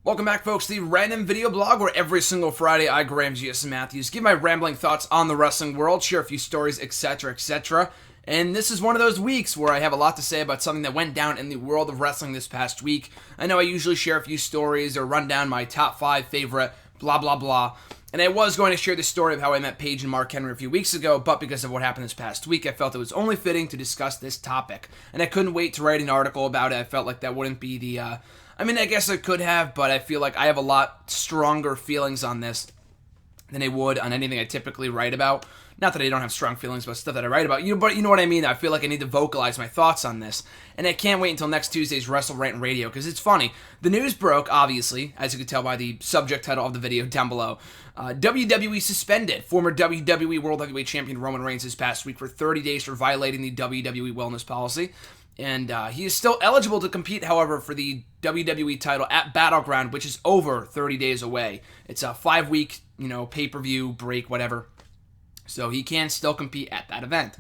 Welcome back, folks, to the random video blog where every single Friday I, Graham G.S. Matthews, give my rambling thoughts on the wrestling world, share a few stories, etc., etc. And this is one of those weeks where I have a lot to say about something that went down in the world of wrestling this past week. I know I usually share a few stories or run down my top 5 favorite blah blah blah. And I was going to share the story of how I met Paige and Mark Henry a few weeks ago, but because of what happened this past week, I felt it was only fitting to discuss this topic. And I couldn't wait to write an article about it. I felt like that wouldn't be the... I guess I could have, but I feel like I have a lot stronger feelings on this than I would on anything I typically write about. Not that I don't have strong feelings about stuff that I write about, but you know what I mean? I feel like I need to vocalize my thoughts on this. And I can't wait until next Tuesday's Wrestle Rant Radio, because it's funny. The news broke, obviously, as you can tell by the subject title of the video down below. WWE suspended former WWE World Heavyweight Champion Roman Reigns this past week for 30 days for violating the WWE wellness policy. And he is still eligible to compete, however, for the WWE title at Battleground, which is over 30 days away. It's a 5-week, pay-per-view break, whatever. So he can still compete at that event.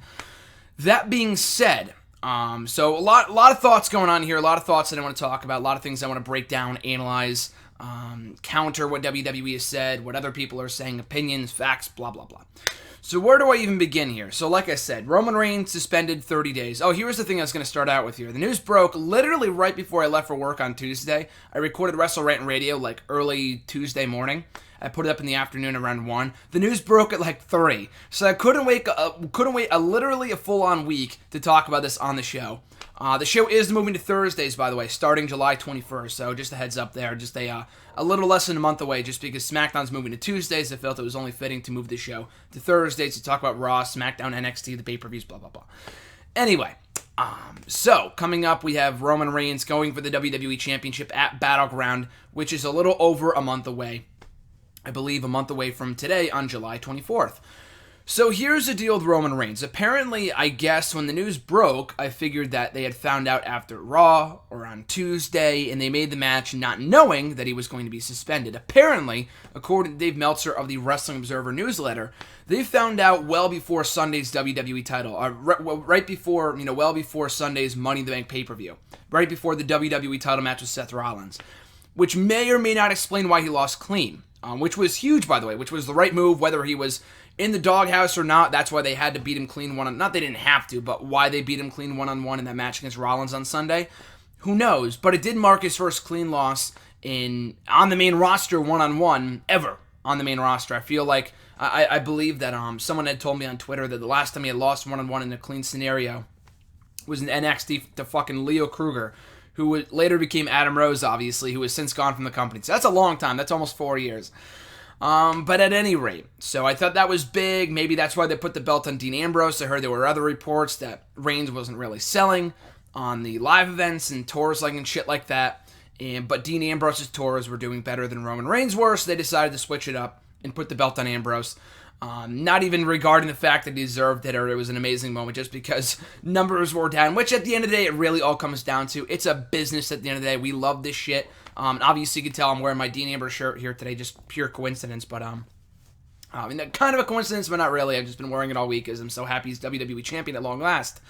That being said, so a lot of thoughts going on here, a lot of thoughts that I want to talk about, a lot of things I want to break down, analyze, counter what WWE has said, what other people are saying, opinions, facts, blah, blah, blah. So where do I even begin here? So like I said, Roman Reigns suspended 30 days. Oh, here's the thing I was going to start out with here. The news broke literally right before I left for work on Tuesday. I recorded Wrestle Rant Radio like early Tuesday morning. I put it up in the afternoon around 1. The news broke at like 3. So I couldn't wait literally a full-on week to talk about this on the show. The show is moving to Thursdays, by the way, starting July 21st. So just a heads up there. Just a little less than a month away, just because SmackDown's moving to Tuesdays. I felt it was only fitting to move the show to Thursdays to talk about Raw, SmackDown, NXT, the pay-per-views, blah, blah, blah. Anyway, so coming up, we have Roman Reigns going for the WWE Championship at Battleground, which is a little over a month away. I believe a month away from today on July 24th. So here's the deal with Roman Reigns. Apparently, I guess when the news broke, I figured that they had found out after Raw or on Tuesday, and they made the match not knowing that he was going to be suspended. Apparently, according to Dave Meltzer of the Wrestling Observer newsletter, they found out well before Sunday's WWE title, right before, well before Sunday's Money in the Bank pay-per-view, right before the WWE title match with Seth Rollins, which may or may not explain why he lost clean. Which was huge, by the way, which was the right move, whether he was in the doghouse or not. That's why they had to beat him clean not they didn't have to, but why they beat him clean one-on-one in that match against Rollins on Sunday. Who knows? But it did mark his first clean loss on the main roster one-on-one ever on the main roster. I feel like, I believe that someone had told me on Twitter that the last time he had lost one-on-one in a clean scenario was in NXT to fucking Leo Kruger, who later became Adam Rose, obviously, who has since gone from the company. So that's a long time. That's almost 4 years. But at any rate, so I thought that was big. Maybe that's why they put the belt on Dean Ambrose. I heard there were other reports that Reigns wasn't really selling on the live events and tours and shit like that. But Dean Ambrose's tours were doing better than Roman Reigns were, so they decided to switch it up and put the belt on Ambrose. Not even regarding the fact that he deserved it or it was an amazing moment, just because numbers were down, which at the end of the day, it really all comes down to, it's a business at the end of the day. We love this shit. Obviously, you can tell I'm wearing my Dean Ambrose shirt here today, just pure coincidence, but kind of a coincidence, but not really. I've just been wearing it all week because I'm so happy he's WWE champion at long last.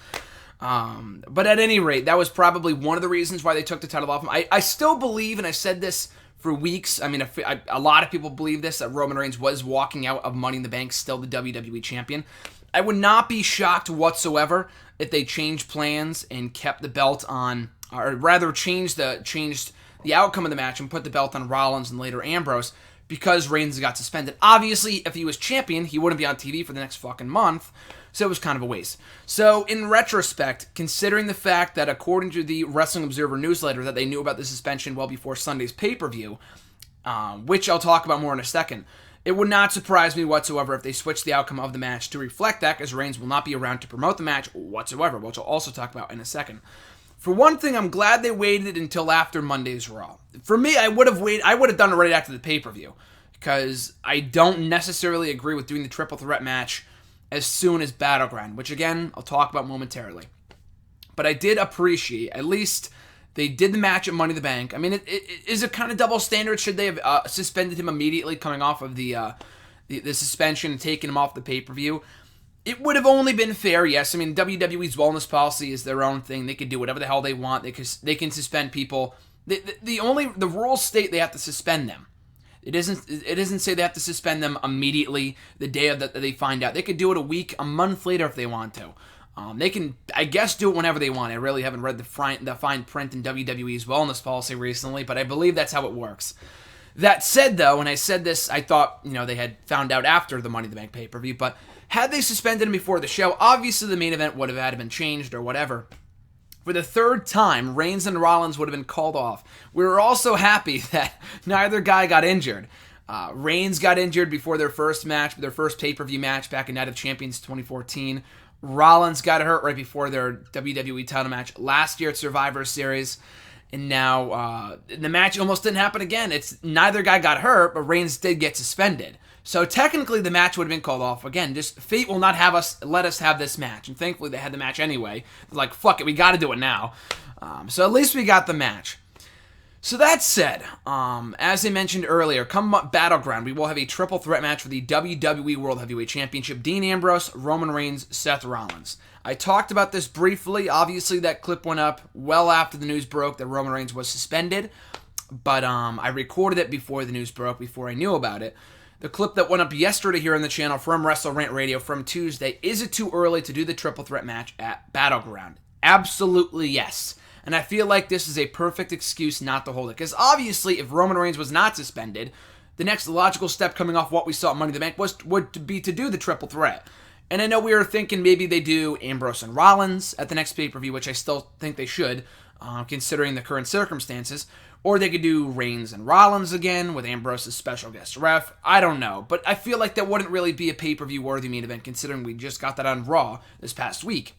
But at any rate, that was probably one of the reasons why they took the title off him. I still believe, and I said this for weeks, a lot of people believe this, that Roman Reigns was walking out of Money in the Bank still the WWE champion. I would not be shocked whatsoever if they changed plans and kept the belt on, or rather changed the outcome of the match and put the belt on Rollins and later Ambrose, because Reigns got suspended. Obviously, if he was champion, he wouldn't be on TV for the next fucking month, so it was kind of a waste. So, in retrospect, considering the fact that according to the Wrestling Observer newsletter that they knew about the suspension well before Sunday's pay-per-view, which I'll talk about more in a second, it would not surprise me whatsoever if they switched the outcome of the match to reflect that, as Reigns will not be around to promote the match whatsoever, which I'll also talk about in a second. For one thing, I'm glad they waited until after Monday's Raw. For me, I would have done it right after the pay-per-view, because I don't necessarily agree with doing the triple threat match as soon as Battleground, which again, I'll talk about momentarily. But I did appreciate, at least they did the match at Money in the Bank. Is it kind of double standard? Should they have suspended him immediately coming off of the suspension and taken him off the pay-per-view? It would have only been fair, yes. WWE's wellness policy is their own thing. They can do whatever the hell they want. They can suspend people The rules state they have to suspend them. It doesn't say they have to suspend them immediately the day that they find out. They could do it a week, a month later if they want to. They can, I guess, do it whenever they want. I really haven't read the fine print in WWE's wellness policy recently, but I believe that's how it works. That said, though, when I said this, I thought, they had found out after the Money in the Bank pay-per-view, but had they suspended him before the show, obviously the main event would have had to been changed or whatever. For the third time, Reigns and Rollins would have been called off. We were also happy that neither guy got injured. Reigns got injured before their first match, their first pay-per-view match back in Night of Champions 2014. Rollins got hurt right before their WWE title match last year at Survivor Series. And now the match almost didn't happen again. It's neither guy got hurt, but Reigns did get suspended. So technically the match would have been called off. Again, just fate will not let us have this match. And thankfully they had the match anyway. They're like, fuck it, we got to do it now. So at least we got the match. So that said, as I mentioned earlier, come Battleground, we will have a triple threat match for the WWE World Heavyweight Championship. Dean Ambrose, Roman Reigns, Seth Rollins. I talked about this briefly. Obviously, that clip went up well after the news broke that Roman Reigns was suspended. But I recorded it before the news broke, before I knew about it. The clip that went up yesterday here on the channel from Wrestle Rant Radio from Tuesday, is it too early to do the triple threat match at Battleground? Absolutely yes. And I feel like this is a perfect excuse not to hold it. Because obviously, if Roman Reigns was not suspended, the next logical step coming off what we saw at Money in the Bank would be to do the triple threat. And I know we were thinking maybe they do Ambrose and Rollins at the next pay-per-view, which I still think they should, considering the current circumstances. Or they could do Reigns and Rollins again with Ambrose as special guest ref. I don't know. But I feel like that wouldn't really be a pay-per-view worthy main event, considering we just got that on Raw this past week.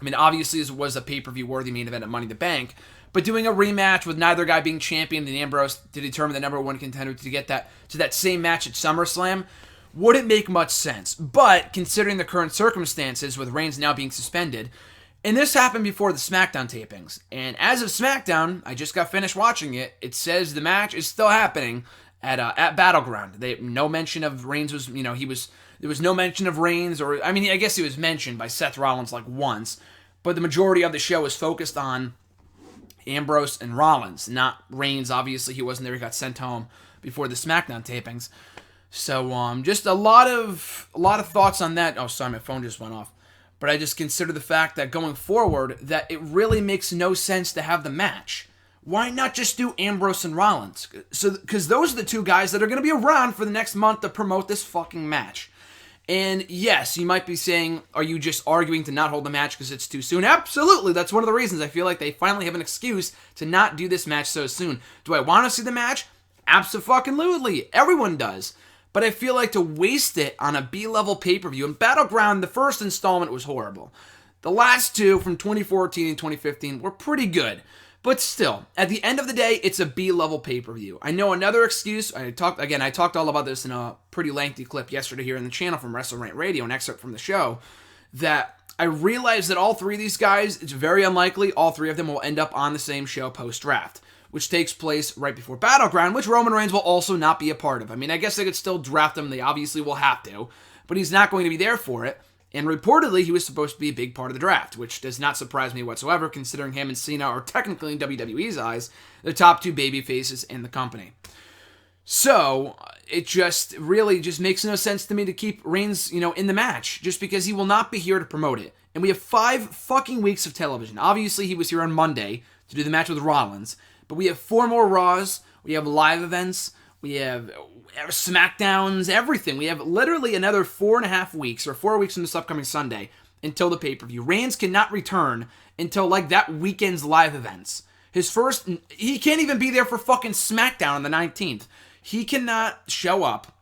I mean, obviously, this was a pay-per-view worthy main event at Money in the Bank, but doing a rematch with neither guy being champion and Ambrose to determine the number one contender to get that to that same match at SummerSlam wouldn't make much sense. But considering the current circumstances with Reigns now being suspended, and this happened before the SmackDown tapings, and as of SmackDown, I just got finished watching it. It says the match is still happening at Battleground. No mention of Reigns was, there was no mention of Reigns, or, I mean, I guess he was mentioned by Seth Rollins like once, but the majority of the show is focused on Ambrose and Rollins, not Reigns. Obviously, he wasn't there. He got sent home before the SmackDown tapings. So, just a lot of thoughts on that. Oh, sorry, my phone just went off. But I just consider the fact that going forward, that it really makes no sense to have the match. Why not just do Ambrose and Rollins? Because those are the two guys that are going to be around for the next month to promote this fucking match. And yes, you might be saying, are you just arguing to not hold the match because it's too soon? Absolutely, that's one of the reasons I feel like they finally have an excuse to not do this match so soon. Do I want to see the match? Abso-fucking-lutely. Everyone does. But I feel like to waste it on a B-level pay-per-view, and Battleground, the first installment was horrible. The last two from 2014 and 2015 were pretty good. But still, at the end of the day, it's a B-level pay-per-view. I know another excuse, I talked all about this in a pretty lengthy clip yesterday here in the channel from Wrestle Rant Radio, an excerpt from the show, that I realized that all three of these guys, it's very unlikely all three of them will end up on the same show post-draft, which takes place right before Battleground, which Roman Reigns will also not be a part of. I mean, I guess they could still draft him, they obviously will have to, but he's not going to be there for it. And reportedly, he was supposed to be a big part of the draft, which does not surprise me whatsoever, considering him and Cena are technically, in WWE's eyes, the top two baby faces in the company. So, it just really just makes no sense to me to keep Reigns, in the match, just because he will not be here to promote it. And we have 5 fucking weeks of television. Obviously, he was here on Monday to do the match with Rollins, but we have 4 more Raws, we have live events, we have SmackDowns, everything. We have literally another 4.5 weeks, or 4 weeks from this upcoming Sunday, until the pay-per-view. Reigns cannot return until, that weekend's live events. He can't even be there for fucking SmackDown on the 19th. He cannot show up.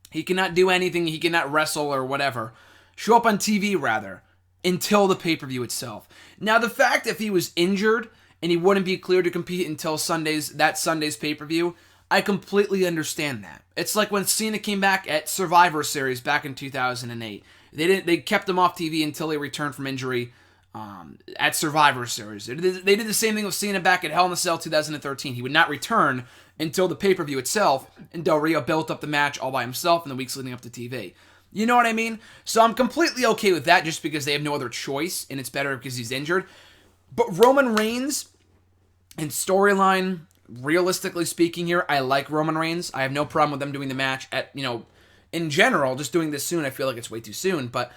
He cannot do anything. He cannot wrestle or whatever. Show up on TV, rather, until the pay-per-view itself. Now, the fact if he was injured and he wouldn't be cleared to compete until that Sunday's pay-per-view, I completely understand that. It's like when Cena came back at Survivor Series back in 2008. They kept him off TV until he returned from injury at Survivor Series. They did the same thing with Cena back at Hell in a Cell 2013. He would not return until the pay-per-view itself, and Del Rio built up the match all by himself in the weeks leading up to TV. You know what I mean? So I'm completely okay with that just because they have no other choice, and it's better because he's injured. But Roman Reigns, And storyline, realistically speaking here, I like Roman Reigns. I have no problem with them doing the match at, in general, just doing this soon. I feel like it's way too soon. But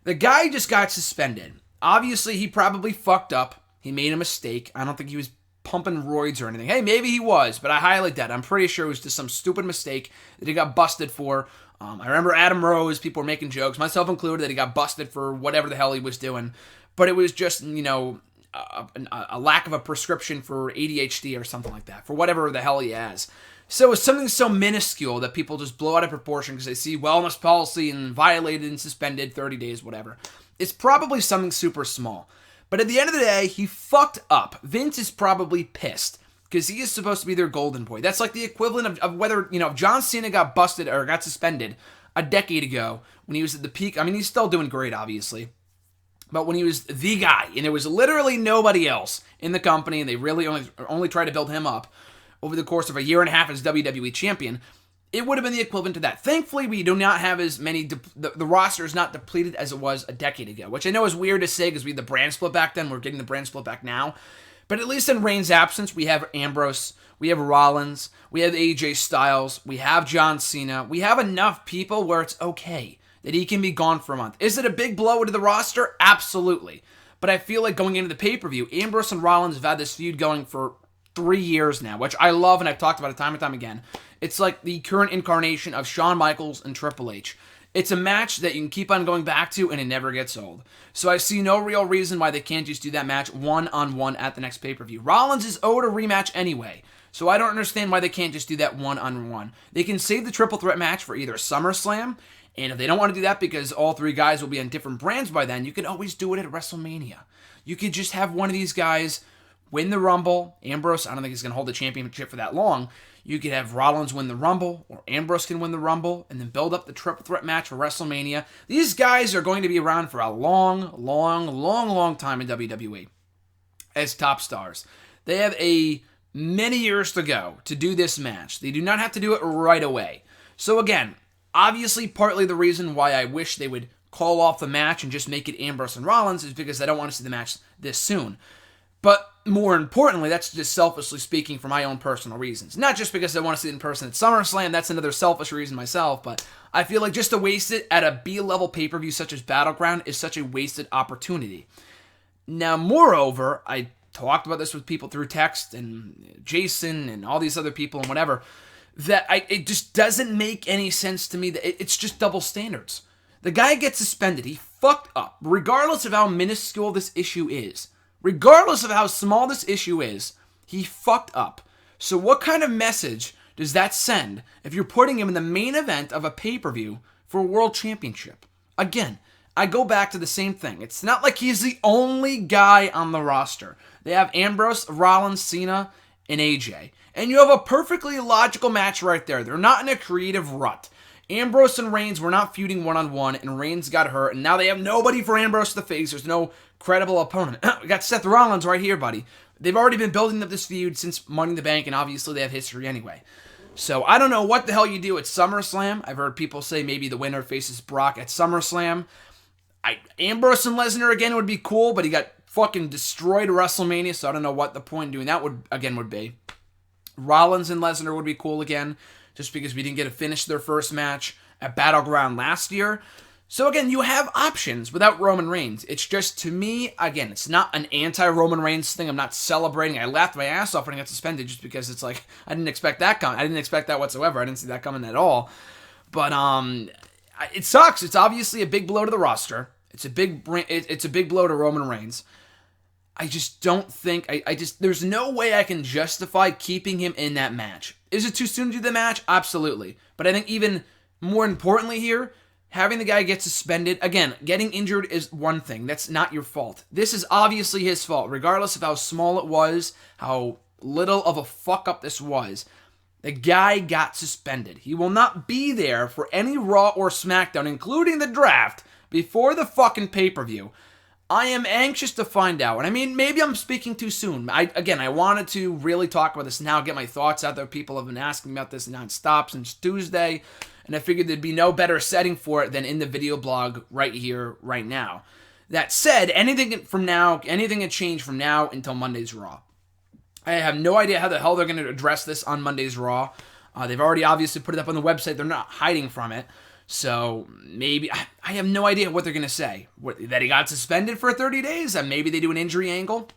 the guy just got suspended. Obviously, he probably fucked up. He made a mistake. I don't think he was pumping roids or anything. Hey, maybe he was, but I highly doubt. I'm pretty sure it was just some stupid mistake that he got busted for. I remember Adam Rose, people were making jokes, myself included, that he got busted for whatever the hell he was doing. But it was just, a lack of a prescription for ADHD or something like that, for whatever the hell he has. So it's something so minuscule that people just blow out of proportion because they see wellness policy and violated and suspended 30 days, whatever. It's probably something super small. But at the end of the day, he fucked up. Vince is probably pissed because he is supposed to be their golden boy. That's like the equivalent of whether, if John Cena got busted or got suspended a decade ago when he was at the peak. I mean, he's still doing great, obviously. But when he was the guy, and there was literally nobody else in the company, and they really only tried to build him up over the course of a year and a half as WWE champion, it would have been the equivalent to that. Thankfully, we do not have as many, the roster is not depleted as it was a decade ago, which I know is weird to say because we had the brand split back then. We're getting the brand split back now. But at least in Reigns' absence, we have Ambrose, we have Rollins, we have AJ Styles, we have John Cena. We have enough people where it's okay that he can be gone for a month. Is it a big blow to the roster? Absolutely. But I feel like going into the pay-per-view, Ambrose and Rollins have had this feud going for 3 years now, which I love, and I've talked about it time and time again. It's like the current incarnation of Shawn Michaels and Triple H. It's a match that you can keep on going back to, and it never gets old. So I see no real reason why they can't just do that match one-on-one at the next pay-per-view. Rollins is owed a rematch anyway, so I don't understand why they can't just do that one-on-one. They can save the triple threat match for either SummerSlam, and if they don't want to do that because all three guys will be on different brands by then, you could always do it at WrestleMania. You could just have one of these guys win the Rumble. Ambrose, I don't think he's going to hold the championship for that long. You could have Rollins win the Rumble, or Ambrose can win the Rumble, and then build up the triple threat match for WrestleMania. These guys are going to be around for a long time in WWE as top stars. They have many years to go to do this match. They do not have to do it right away. So again, obviously partly the reason why I wish they would call off the match and just make it Ambrose and Rollins is because I don't want to see the match this soon. But more importantly, that's just selfishly speaking for my own personal reasons. Not just because I want to see it in person at SummerSlam, that's another selfish reason myself, but I feel like just to waste it at a B-level pay-per-view such as Battleground is such a wasted opportunity. Now, moreover, I talked about this with people through text and Jason and all these other people and whatever, that it just doesn't make any sense to me that it's just double standards. The guy gets suspended. He fucked up, regardless of how minuscule this issue is. Regardless of how small this issue is, he fucked up. So what kind of message does that send if you're putting him in the main event of a pay-per-view for a world championship? Again, I go back to the same thing. It's not like he's the only guy on the roster. They have Ambrose, Rollins, Cena, and AJ. And you have a perfectly logical match right there. They're not in a creative rut. Ambrose and Reigns were not feuding one-on-one, and Reigns got hurt, and now they have nobody for Ambrose to face. There's no credible opponent. We got Seth Rollins right here, buddy. They've already been building up this feud since Money in the Bank, and obviously they have history anyway. So I don't know what the hell you do at SummerSlam. I've heard people say maybe the winner faces Brock at SummerSlam. Ambrose and Lesnar again would be cool, but he got fucking destroyed at WrestleMania, so I don't know what the point in doing that would be. Rollins and Lesnar would be cool again, just because we didn't get to finish their first match at Battleground last year. So again, you have options without Roman Reigns. It's just, to me, again, it's not an anti-Roman Reigns thing. I'm not celebrating. I laughed my ass off when I got suspended just because it's like, I didn't expect that coming. I didn't expect that whatsoever. I didn't see that coming at all. But it sucks. It's obviously a big blow to the roster. It's a big blow to Roman Reigns. I just don't think, there's no way I can justify keeping him in that match. Is it too soon to do the match? Absolutely. But I think even more importantly here, having the guy get suspended, again, getting injured is one thing. That's not your fault. This is obviously his fault, regardless of how small it was, how little of a fuck up this was. The guy got suspended. He will not be there for any Raw or SmackDown, including the draft, before the fucking pay-per-view. I am anxious to find out. And I mean, maybe I'm speaking too soon. I wanted to really talk about this now, get my thoughts out there. People have been asking me about this nonstop since Tuesday. And I figured there'd be no better setting for it than in the video blog right here, right now. That said, anything can change from now until Monday's Raw. I have no idea how the hell they're going to address this on Monday's Raw. They've already obviously put it up on the website. They're not hiding from it. So maybe, I have no idea what they're going to say. That he got suspended for 30 days? And maybe they do an injury angle?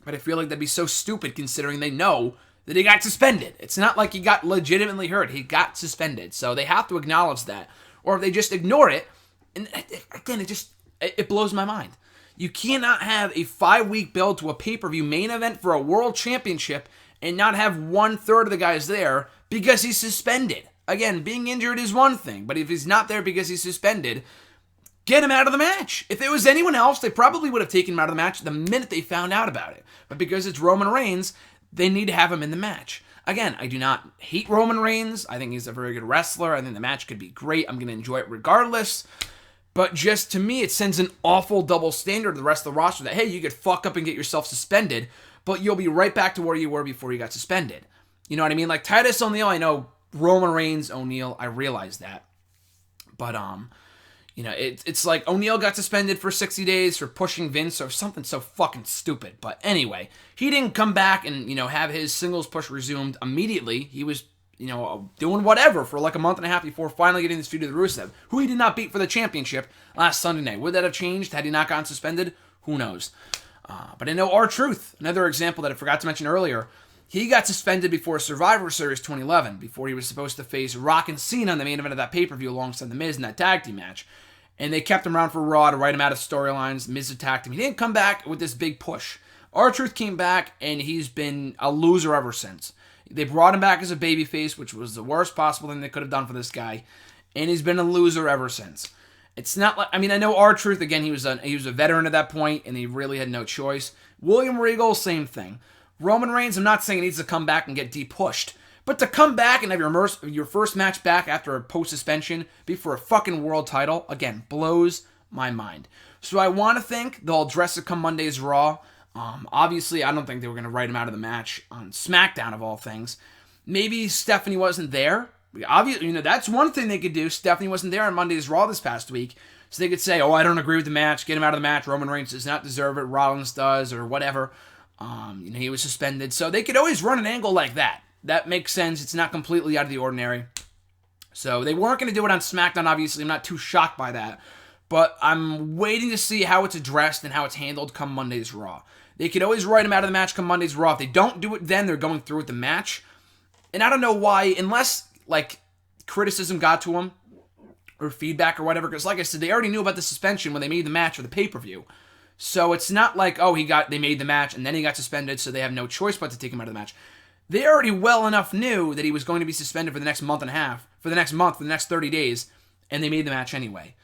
But I feel like that'd be so stupid considering they know that he got suspended. It's not like he got legitimately hurt. He got suspended. So they have to acknowledge that. Or if they just ignore it, and again, it blows my mind. You cannot have a 5-week build to a pay-per-view main event for a world championship and not have 1/3 of the guys there because he's suspended. Again, being injured is one thing, but if he's not there because he's suspended, get him out of the match. If it was anyone else, they probably would have taken him out of the match the minute they found out about it. But because it's Roman Reigns, they need to have him in the match. Again, I do not hate Roman Reigns. I think he's a very good wrestler. I think the match could be great. I'm going to enjoy it regardless. But just to me, it sends an awful double standard to the rest of the roster that, hey, you could fuck up and get yourself suspended, but you'll be right back to where you were before you got suspended. You know what I mean? Like Titus O'Neil, I know Roman Reigns, O'Neil, I realize that. But, you know, it's like O'Neil got suspended for 60 days for pushing Vince or something so fucking stupid. But anyway, he didn't come back and, you know, have his singles push resumed immediately. He was, you know, doing whatever for like a month and a half before finally getting this feud to the Rusev, who he did not beat for the championship last Sunday night. Would that have changed had he not gotten suspended? Who knows? But I know R-Truth, another example that I forgot to mention earlier, he got suspended before Survivor Series 2011, before he was supposed to face Rock and Cena in the main event of that pay-per-view alongside The Miz in that tag team match. And they kept him around for Raw to write him out of storylines. Miz attacked him. He didn't come back with this big push. R-Truth came back, and he's been a loser ever since. They brought him back as a babyface, which was the worst possible thing they could have done for this guy. And he's been a loser ever since. It's not like, I mean, I know R-Truth, again, he was a veteran at that point, and he really had no choice. William Regal, same thing. Roman Reigns, I'm not saying he needs to come back and get de-pushed. But to come back and have your first match back after a post-suspension be for a fucking world title, again, blows my mind. So I want to think they'll address it come Monday's Raw. Obviously, I don't think they were going to write him out of the match on SmackDown, of all things. Maybe Stephanie wasn't there. Obviously, you know, that's one thing they could do. Stephanie wasn't there on Monday's Raw this past week. So they could say, oh, I don't agree with the match. Get him out of the match. Roman Reigns does not deserve it. Rollins does, or whatever. You know, he was suspended. So they could always run an angle like that. That makes sense. It's not completely out of the ordinary. So they weren't going to do it on SmackDown, obviously. I'm not too shocked by that. But I'm waiting to see how it's addressed and how it's handled come Monday's Raw. They could always write him out of the match come Monday's Raw. If they don't do it then, they're going through with the match. And I don't know why, unless, like, criticism got to him, or feedback or whatever, because like I said, they already knew about the suspension when they made the match for the pay-per-view. So it's not like, oh, they made the match and then he got suspended, so they have no choice but to take him out of the match. They already well enough knew that he was going to be suspended for the next month and a half, for the next 30 days, and they made the match anyway.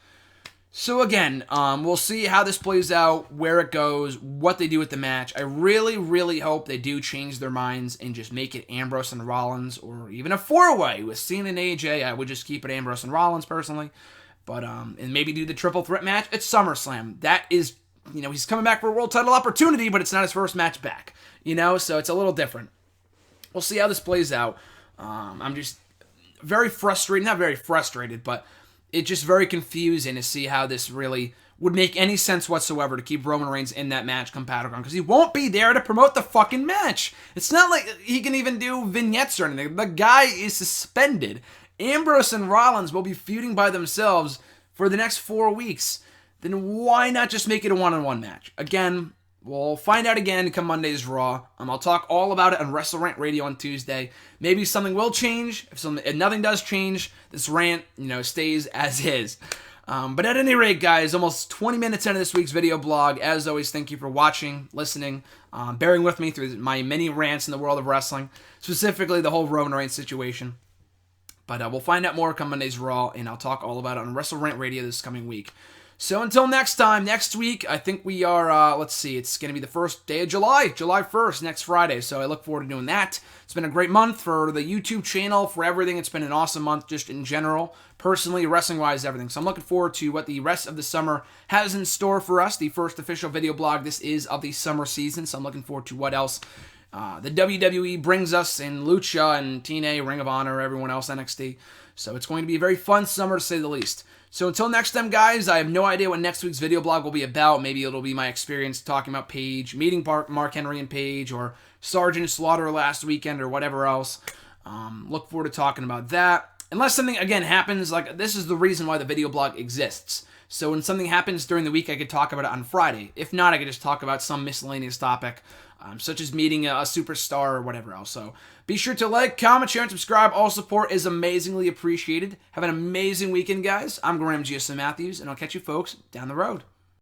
So again, we'll see how this plays out, where it goes, what they do with the match. I really, really hope they do change their minds and just make it Ambrose and Rollins, or even a 4-way with Cena and AJ. I would just keep it Ambrose and Rollins personally, but and maybe do the triple threat match at SummerSlam. That is, you know, he's coming back for a world title opportunity, but it's not his first match back, you know, so it's a little different. We'll see how this plays out. I'm just very frustrated, not very frustrated, but it's just very confusing to see how this really would make any sense whatsoever to keep Roman Reigns in that match come Battleground, because he won't be there to promote the fucking match. It's not like he can even do vignettes or anything. The guy is suspended. Ambrose and Rollins will be feuding by themselves for the next 4 weeks. Then why not just make it a one-on-one match? Again, we'll find out again come Monday's Raw. I'll talk all about it on Wrestle Rant Radio on Tuesday. Maybe something will change. If nothing does change, this rant, you know, stays as is. But at any rate, guys, almost 20 minutes into this week's video blog. As always, thank you for watching, listening, bearing with me through my many rants in the world of wrestling, specifically the whole Roman Reigns situation. But we'll find out more come Monday's Raw, and I'll talk all about it on Wrestle Rant Radio this coming week. So until next time, next week, I think we are, let's see, it's going to be the first day of July 1st, next Friday, so I look forward to doing that. It's been a great month for the YouTube channel, for everything. It's been an awesome month just in general, personally, wrestling-wise, everything. So I'm looking forward to what the rest of the summer has in store for us, the first official video blog this is of the summer season, so I'm looking forward to what else the WWE brings us in Lucha and TNA, Ring of Honor, everyone else, NXT. So it's going to be a very fun summer to say the least. So until next time, guys, I have no idea what next week's video blog will be about. Maybe it'll be my experience talking about Paige, meeting Mark Henry and Paige, or Sergeant Slaughter last weekend, or whatever else. Look forward to talking about that. Unless something, again, happens, like, this is the reason why the video blog exists. So when something happens during the week, I could talk about it on Friday. If not, I could just talk about some miscellaneous topic, such as meeting a superstar or whatever else. So be sure to like, comment, share, and subscribe. All support is amazingly appreciated. Have an amazing weekend, guys. I'm Graham GSM Matthews, and I'll catch you folks down the road.